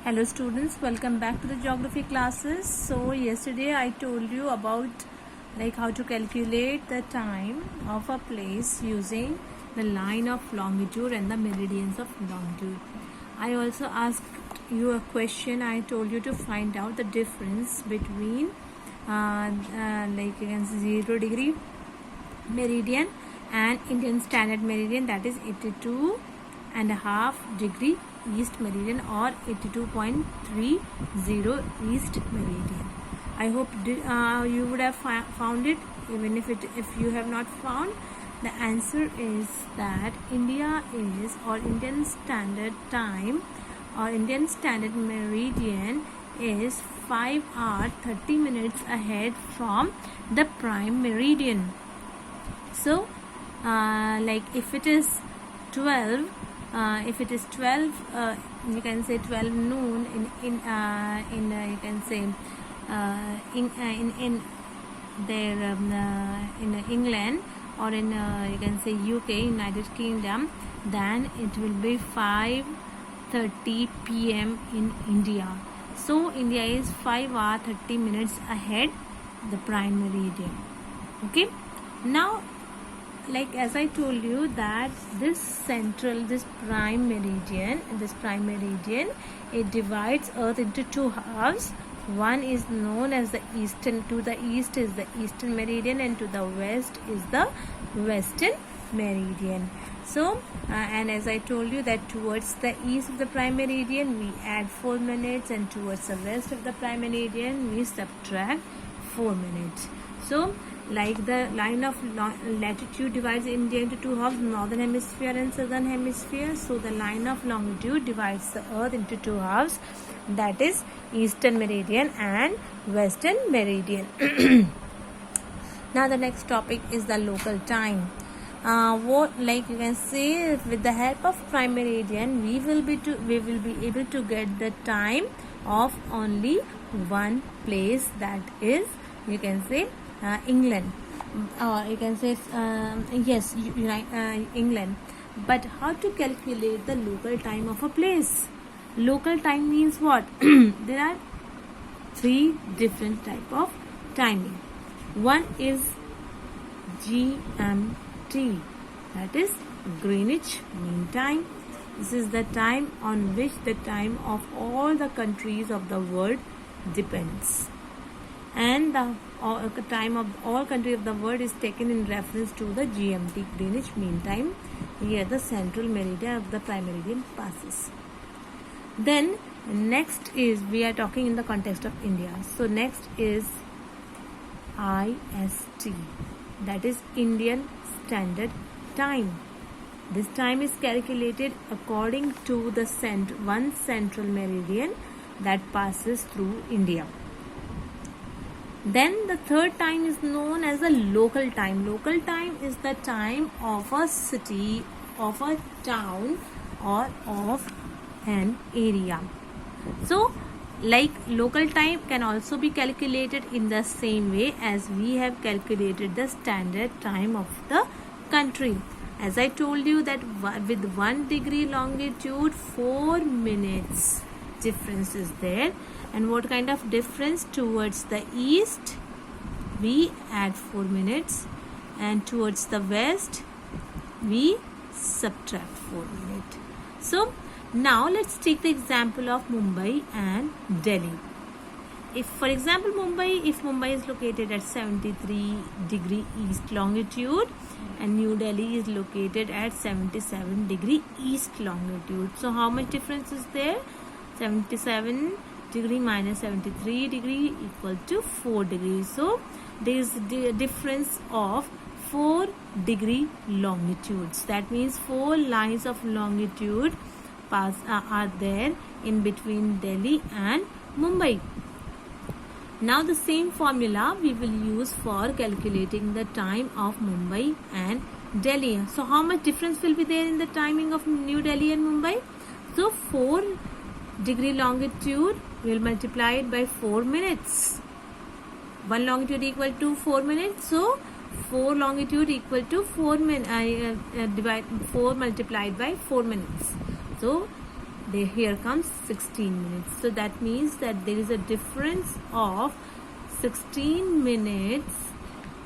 Hello students, welcome back to the geography classes. So yesterday I told you about how to calculate the time of a place using the line of longitude and the meridians of longitude. I also asked you a question. I told you to find out the difference between you can see 0 degree meridian and Indian Standard Meridian, that is 82.5 degree East Meridian or 82.30 East Meridian. I hope you would have found it. Even if you have not found, the answer is that India is, or Indian Standard Time or Indian Standard Meridian is 5 hours 30 minutes ahead from the prime meridian. So if it is 12, you can say 12 noon in you can say in there in England, or in you can say UK, United Kingdom, then it will be 5:30 p.m. in India. So India is 5 hours 30 minutes ahead the prime meridian. Okay, now as I told you that this prime meridian, it divides Earth into two halves. One is known as the eastern, to the east is the eastern meridian, and to the west is the western meridian. So and as I told you that towards the east of the prime meridian we add 4 minutes, and towards the west of the prime meridian we subtract 4 minutes. So like the line of latitude divides India into two halves, northern hemisphere and southern hemisphere, so the line of longitude divides the earth into two halves, that is eastern meridian and western meridian. Now the next topic is the local time. You can say, with the help of prime meridian we will be able to get the time of only one place, that is you can say England, or you can say England. But how to calculate the local time of a place? Local time means what? There are three different type of timing. One is GMT, that is Greenwich Mean Time. This is the time on which the time of all the countries of the world depends, and the time of all countries of the world is taken in reference to the GMT, Greenwich Mean Time. Here the central meridian of the prime meridian passes. Then next is, we are talking in the context of India, so next is IST, that is Indian Standard Time. This time is calculated according to the one central meridian that passes through India. Then the third time is known as the local time. Local time is the time of a city, of a town, or of an area. So local time can also be calculated in the same way as we have calculated the standard time of the country. As I told you that with 1 degree longitude 4 minutes difference is there. And what kind of difference? Towards the east we add 4 minutes, and towards the west we subtract 4 minutes. So now let's take the example of Mumbai and Delhi. If for example Mumbai is located at 73 degree east longitude and New Delhi is located at 77 degree east longitude, so how much difference is there? 77 degree minus 73 degree equal to 4 degrees. So there is the difference of 4 degree longitudes. That means 4 lines of longitude are there in between Delhi and Mumbai. Now the same formula we will use for calculating the time of Mumbai and Delhi. So how much difference will be there in the timing of New Delhi and Mumbai? So 4 degree longitude will multiply it by 4 minutes. 1 longitude equal to 4 minutes, so 4 longitude equal to 4 minutes, divide 4 multiplied by 4 minutes. So here comes 16 minutes. So that means that there is a difference of 16 minutes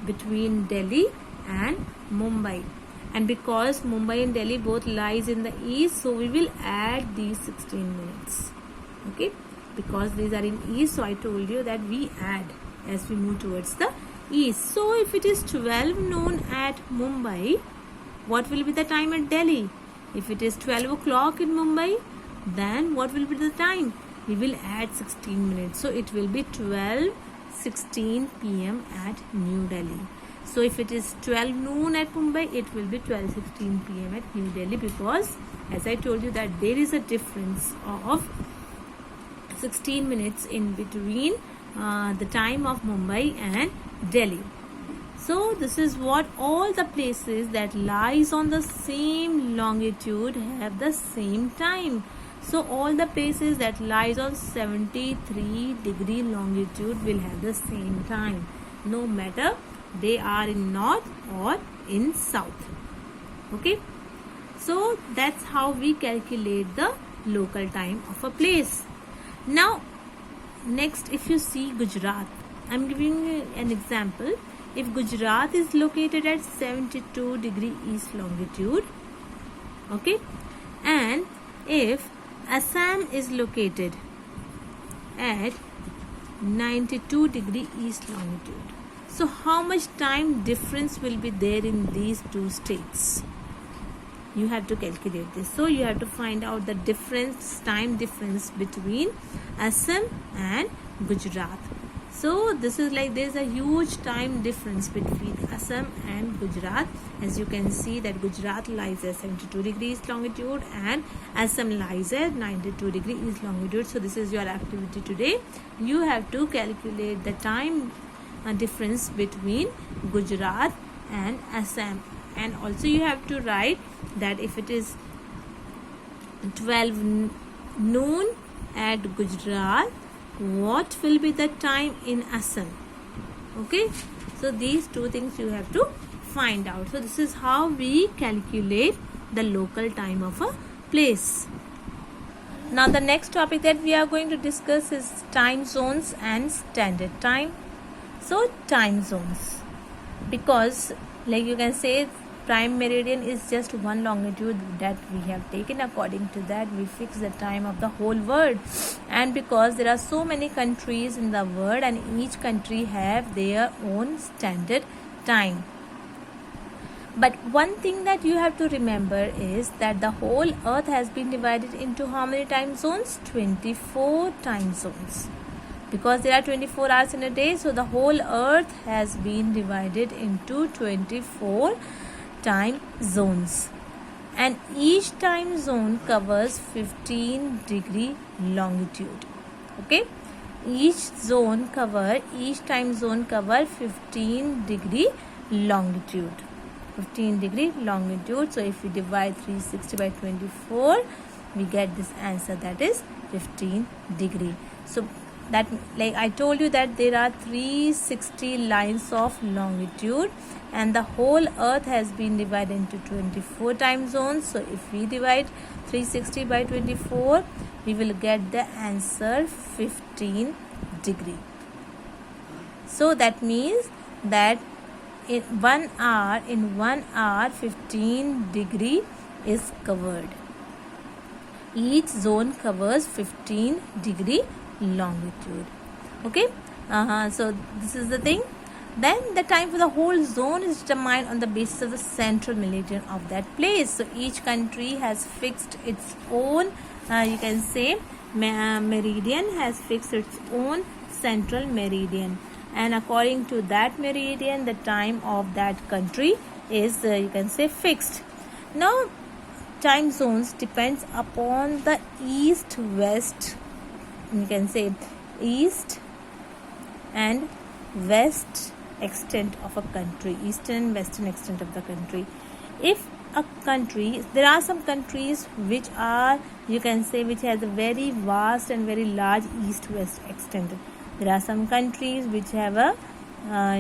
between Delhi and Mumbai. And because Mumbai and Delhi both lies in the east, so we will add these 16 minutes. Okay, because these are in east, so I told you that we add as we move towards the east. So if it is 12 noon at Mumbai, what will be the time at Delhi? If it is 12 o'clock in Mumbai, then what will be the time? We will add 16 minutes. So it will be 12:16 p.m. at New Delhi. So if it is 12 noon at Mumbai, it will be 12:16 p.m. at New Delhi, because as I told you that there is a difference of 16 minutes in between the time of Mumbai and Delhi. So this is what all the places that lies on the same longitude have the same time. So all the places that lies on 73-degree longitude will have the same time, no matter they are in north or in south. Okay, so that's how we calculate the local time of a place. Now next, if you see Gujarat, I'm giving you an example. If Gujarat is located at 72-degree east longitude, okay, and if Assam is located at 92-degree east longitude, so how much time difference will be there in these two states? You have to calculate this. So you have to find out the time difference between Assam and Gujarat. So this is like there's a huge time difference between Assam and Gujarat. As you can see that Gujarat lies at 72 degrees longitude and Assam lies at 92 degrees east longitude. So this is your activity today. You have to calculate the time difference between Gujarat and Assam, and also you have to write that if it is 12 noon at Gujarat, what will be the time in Assam? Okay, so these two things you have to find out. So this is how we calculate the local time of a place. Now the next topic that we are going to discuss is time zones and standard time. So time zones, because like you can say prime meridian is just one longitude that we have taken. According to that, we fix the time of the whole world. And because there are so many countries in the world and each country have their own standard time. But one thing that you have to remember is that the whole earth has been divided into how many time zones? 24 time zones. Because there are 24 hours in a day, so the whole earth has been divided into 24 time zones, and each time zone covers 15-degree longitude. Okay, each time zone cover 15-degree longitude. 15-degree longitude. So if we divide 360 by 24, we get this answer, that is 15 degree. So that, like I told you, that there are 360 lines of longitude and the whole earth has been divided into 24 time zones. So if we divide 360 by 24, we will get the answer 15 degree. So that means that in 1 hour 15 degree is covered. Each zone covers 15 degree longitude. Okay, so this is the thing. Then the time for the whole zone is determined on the basis of the central meridian of that place. So each country has fixed its own, you can say meridian, has fixed its own central meridian, and according to that meridian the time of that country is you can say fixed. Now time zones depends upon the east west, you can say east and west extent of a country, eastern and western extent of the country. If a country, there are some countries which are, you can say, which has a very vast and very large east-west extent. There are some countries which have a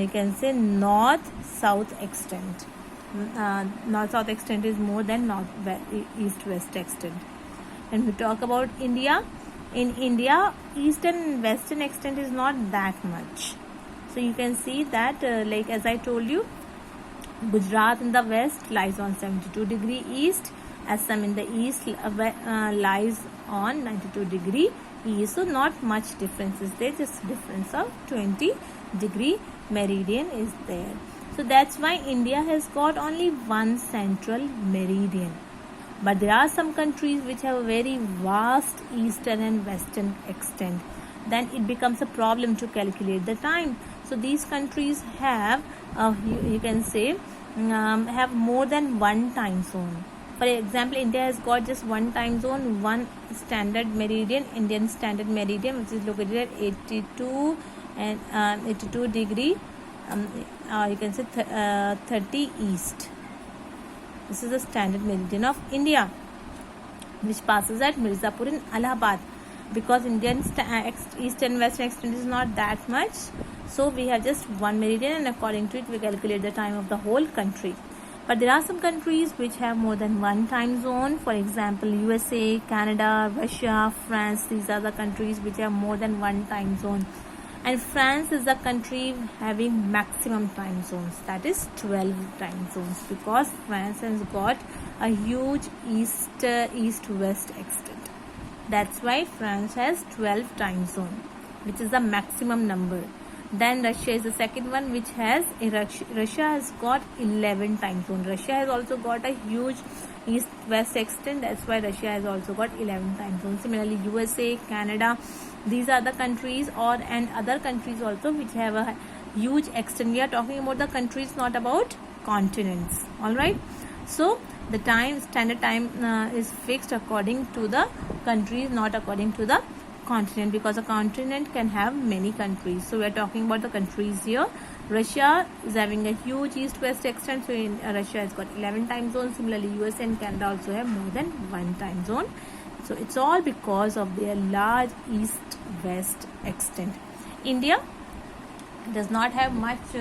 you can say north-south extent. North-south extent is more than east-west extent. When we talk about India, in India, eastern and western extent is not that much. So you can see that like as I told you, Gujarat in the west lies on 72° east, Assam in the east lies on 92° east. So not much difference is there, just difference of 20° meridian is there. So that's why India has got only one central meridian. But there are some countries which have a very vast eastern and western extent. Then it becomes a problem to calculate the time. So these countries have, you can say, have more than one time zone. For example, India has got just one time zone, one standard meridian, Indian standard meridian, which is located at 82 and 82°. You can say 30 east. This is the standard meridian of India, which passes at Mirzapur in Allahabad. Because Indian east and western extent is not that much, so we have just one meridian, and according to it we calculate the time of the whole country. But there are some countries which have more than one time zone. For example, USA, Canada, Russia, France. These are the countries which have more than one time zone. And France is the country having maximum time zones, that is 12 time zones, because France has got a huge east-west extent. That's why France has 12 time zone, which is the maximum number. Then Russia is the second one, which has Russia has got 11 time zone. Russia has also got a huge east-west extent. That's why Russia has also got 11 time zones. Similarly, USA, Canada, these are the countries, and other countries also which have a huge extent. We are talking about the countries, not about continents. All right. So the standard time is fixed according to the countries, not according to the continent, because a continent can have many countries. So we are talking about the countries here. Russia is having a huge east-west extent, so Russia has got 11 time zones. Similarly, US and Canada also have more than one time zone. So it's all because of their large east-west extent. India does not have much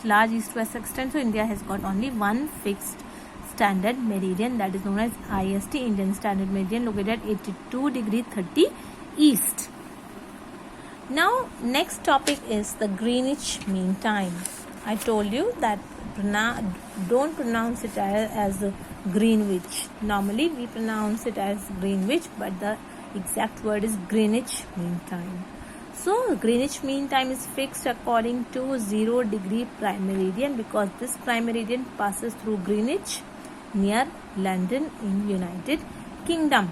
large east-west extent, so India has got only one fixed standard meridian, that is known as IST, Indian Standard Meridian, located at 82°30 east. Now, next topic is the Greenwich Mean Time. I told you that don't pronounce it as Greenwich. Normally, we pronounce it as Greenwich, but the exact word is Greenwich Mean Time. So, Greenwich Mean Time is fixed according to 0° prime meridian, because this prime meridian passes through Greenwich, near London in United Kingdom.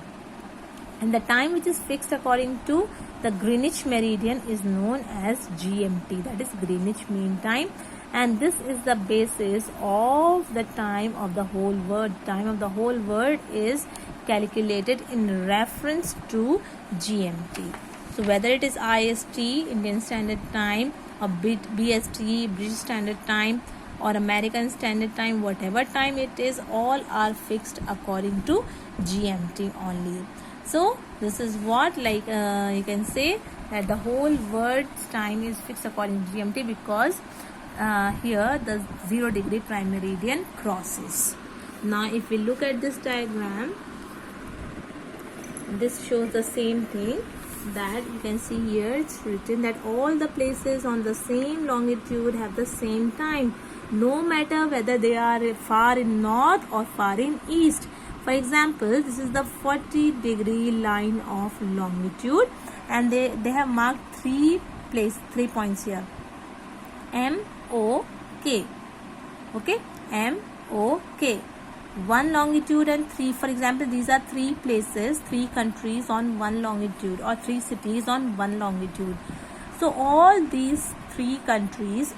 And the time which is fixed according to the Greenwich meridian is known as GMT, that is Greenwich Mean Time. And this is the basis of the time of the whole world. Time of the whole world is calculated in reference to GMT. So whether it is IST, Indian Standard Time, or BST, British Standard Time, or American Standard Time, whatever time it is, all are fixed according to GMT only. So this is what you can say that the whole world's time is fixed according to GMT, because here the 0° prime meridian crosses. Now if we look at this diagram, this shows the same thing, that you can see here it's written that all the places on the same longitude have the same time, no matter whether they are far in north or far in east. For example, this is the 40° line of longitude, and they have marked three points here. MOK. Okay, MOK. One longitude and three. For example, these are three places, three countries on one longitude, or three cities on one longitude. So all these three countries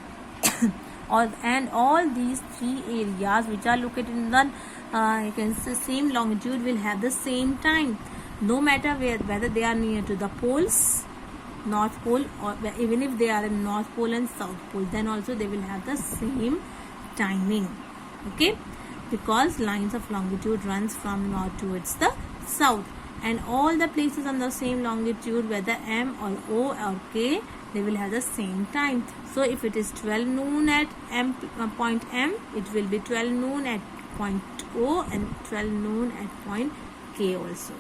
and all these three areas which are located in the you can say same longitude will have the same time, no matter whether they are near to the poles, North Pole, or even if they are in North Pole and South Pole, then also they will have the same timing. Okay, because lines of longitude runs from north towards the south, and all the places on the same longitude, whether M or O or K, they will have the same time. So if it is 12 noon at point M, it will be 12 noon at point O and 12 noon at point K also.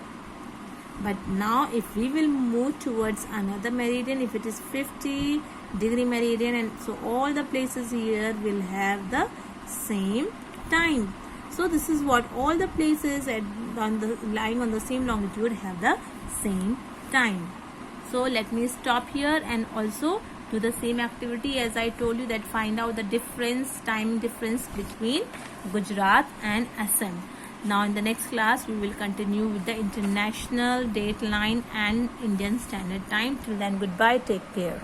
But now if we will move towards another meridian, if it is 50-degree meridian, and so all the places here will have the same time. So this is what all the places lying on the same longitude have the same time. So let me stop here and also do the same activity as I told you, that find out the time difference between Gujarat and Assam. Now in the next class we will continue with the international date line and Indian Standard Time. Till then, goodbye, take care.